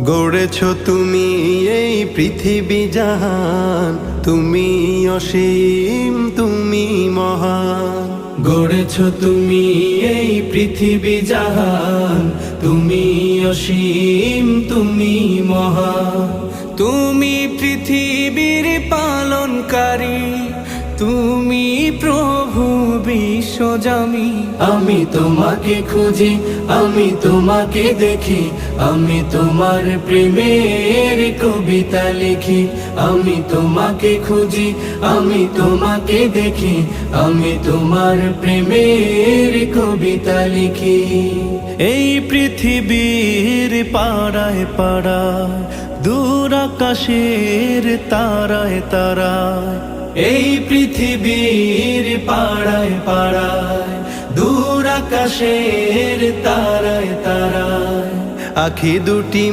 গড়েছ তুমি এই পৃথিবী জাহান, তুমি অসীম তুমি মহান। গড়েছ তুমি এই পৃথিবী জাহান, তুমি অসীম তুমি মহান। তুমি পৃথিবীর পালনকারী, তুমি প্রভু বিশ্বজামি। আমি তোমাকে খুঁজি, আমি তোমাকে দেখি, আমি তোমার প্রেমের কবিতা লিখি। আমি তোমাকে খুঁজি, আমি তোমাকে দেখি, আমি তোমার প্রেমের কবিতা লিখি। এই পৃথিবীর পাড়ায় পাড়ায়, দূর আকাশের তারায় তারায়, এই পৃথিবীর পাড়ায় পাড়ায়, দূর আকাশের তারায় তারায়, আখি দুটি